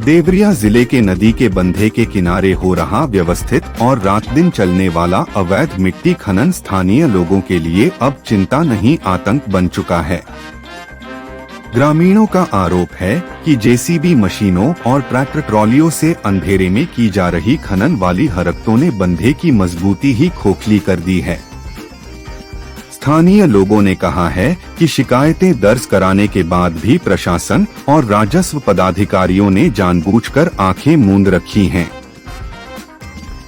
देवरिया जिले के नदी के बंधे के किनारे हो रहा व्यवस्थित और रात दिन चलने वाला अवैध मिट्टी खनन स्थानीय लोगों के लिए अब चिंता नहीं आतंक बन चुका है। ग्रामीणों का आरोप है कि जेसीबी मशीनों और ट्रैक्टर ट्रॉलियों से अंधेरे में की जा रही खनन वाली हरकतों ने बंधे की मजबूती ही खोखली कर दी है। स्थानीय लोगों ने कहा है कि शिकायतें दर्ज कराने के बाद भी प्रशासन और राजस्व पदाधिकारियों ने जानबूझकर आंखें मूंद रखी हैं।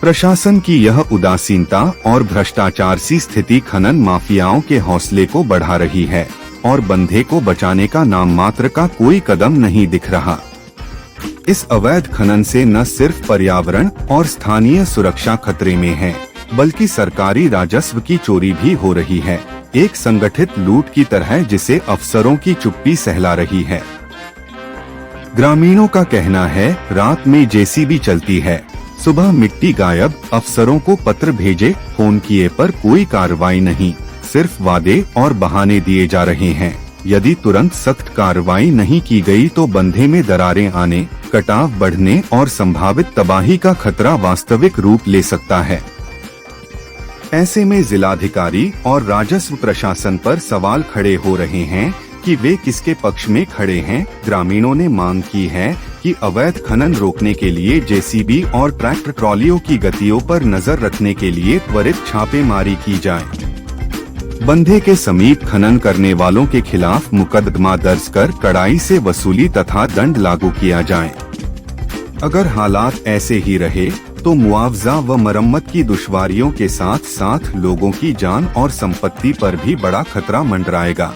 प्रशासन की यह उदासीनता और भ्रष्टाचार सी स्थिति खनन माफियाओं के हौसले को बढ़ा रही है और बंधे को बचाने का नाम मात्र का कोई कदम नहीं दिख रहा। इस अवैध खनन से न सिर्फ पर्यावरण और स्थानीय सुरक्षा खतरे में है, बल्कि सरकारी राजस्व की चोरी भी हो रही है, एक संगठित लूट की तरह जिसे अफसरों की चुप्पी सहला रही है। ग्रामीणों का कहना है, रात में जेसीबी चलती है, सुबह मिट्टी गायब, अफसरों को पत्र भेजे, फोन किए पर कोई कार्रवाई नहीं, सिर्फ वादे और बहाने दिए जा रहे हैं। यदि तुरंत सख्त कार्रवाई नहीं की गई तो बंधे में दरारें आने, कटाव बढ़ने और संभावित तबाही का खतरा वास्तविक रूप ले सकता है। ऐसे में जिलाधिकारी और राजस्व प्रशासन पर सवाल खड़े हो रहे हैं कि वे किसके पक्ष में खड़े हैं। ग्रामीणों ने मांग की है कि अवैध खनन रोकने के लिए जेसीबी और ट्रैक्टर ट्रॉलियों की गतियों पर नजर रखने के लिए त्वरित छापेमारी की जाए। बंधे के समीप खनन करने वालों के खिलाफ मुकदमा दर्ज कर कड़ाई से वसूली तथा दंड लागू किया जाए। अगर हालात ऐसे ही रहे तो मुआवजा व मरम्मत की दुश्वारियों के साथ साथ लोगों की जान और संपत्ति पर भी बड़ा खतरा मंडराएगा।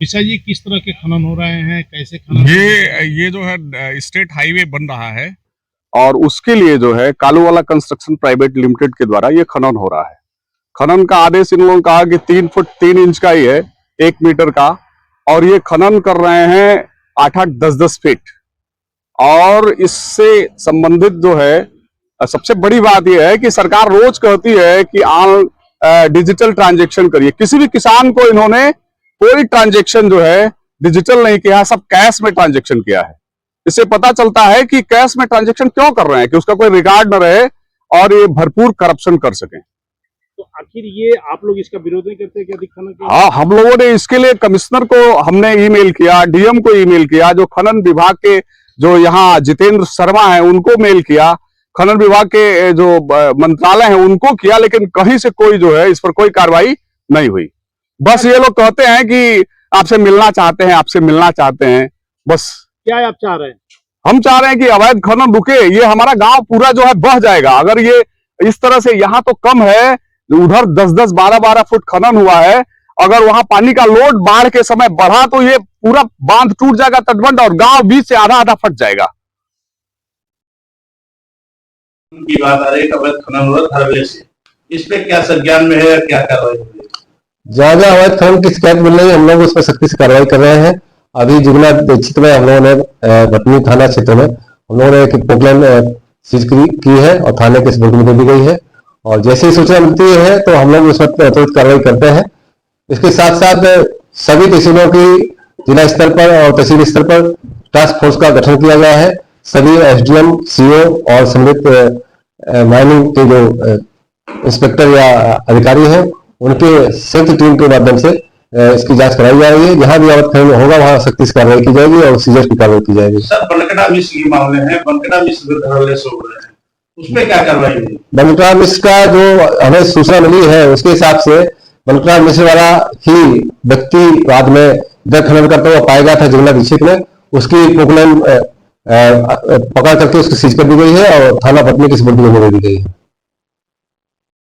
पिसा जी, किस तरह के खनन हो रहे हैं, कैसे खनन? ये जो है स्टेट हाईवे बन रहा है और उसके लिए जो है कालूवाला कंस्ट्रक्शन प्राइवेट लिमिटेड के द्वारा ये खनन हो रहा है। खनन का आदेश इन लोगों ने कहा कि 3 फुट 3 इंच का ही है, 1 मीटर का, और ये खनन कर रहे हैं 8-8, 10-10 फीट। और इससे संबंधित जो है सबसे बड़ी बात यह है कि सरकार रोज कहती है कि डिजिटल ट्रांजेक्शन करिए। किसी भी किसान को इन्होंने कोई ट्रांजेक्शन जो है डिजिटल नहीं किया, सब कैश में ट्रांजेक्शन किया है। इससे पता चलता है कि कैश में ट्रांजैक्शन क्यों कर रहे हैं, कि उसका कोई रिकॉर्ड न रहे और ये भरपूर करप्शन कर सके। तो आखिर ये आप लोग इसका विरोध नहीं करते क्या खनन के? हाँ, हम लोगों ने इसके लिए कमिश्नर को हमने ईमेल किया, डीएम को ईमेल किया, जो खनन विभाग के जो यहाँ जितेंद्र शर्मा है उनको मेल किया, खनन विभाग के जो मंत्रालय है उनको किया, लेकिन कहीं से कोई जो है इस पर कोई कार्रवाई नहीं हुई। बस ये लोग कहते हैं कि आपसे मिलना चाहते हैं, आपसे मिलना चाहते हैं, बस। क्या आप चाह रहे हैं? हम चाह रहे हैं कि अवैध खनन रुके। ये हमारा गांव पूरा जो है बह जाएगा अगर ये इस तरह से। यहाँ तो कम है, उधर 10-10, 12-12 फुट खनन हुआ है। अगर वहां पानी का लोड बाढ़ के समय बढ़ा तो ये पूरा बांध टूट जाएगा, तटबंध, और गांव बीच से आधा फट जाएगा। की बात आ रही है, अवैध खनन हुआ धरवे से, इस पे क्या संज्ञान में है, क्या कार्रवाई हो रही है? ज्यादा अवैध खनन की शिकायत मिल रही है, हम लोग उस पर सख्ती से कार्रवाई कर रहे हैं। अभी जुगना क्षेत्र में हम लोगों ने भटनी थाना क्षेत्र में हम लोगों ने एक पोकलैंड सीज की है और थाने के सुपुर्द में दे दी गई है। और जैसे ही सूचना मिलती है तो हम लोग उस पर त्वरित कार्रवाई करते हैं। इसके साथ साथ सभी तहसीलों की जिला स्तर पर और तहसील स्तर पर टास्क फोर्स का गठन किया गया है। सभी एसडीएम, सीओ और संबंधित माइनिंग के जो इंस्पेक्टर या अधिकारी हैं उनके संयुक्त टीम के माध्यम से इसकी जांच कराई जा रही है। जहां भी अवैध खनन होगा वहां सख्ती से कार्रवाई की जाएगी और सीजर की कार्रवाई की जाएगी। सर, बनकटा मिश्र के मामले हैं, बनकटा मिश्र धरले से हो रहे हैं, उसमें क्या कार्रवाई हुई? बनकटा मिश्र का जो हमें सूचना मिली है उसके हिसाब से बनकटा मिश्र वाला ही व्यक्ति बाद में अवैध खनन करता हुआ पाया गया था जुगना डिस्ट्रिक्ट में। उसकी पोकलैंड पकड़ करके उसकी सीज कर दी गई है और थाना भटनी की सुपुर्द में दे दी गई है।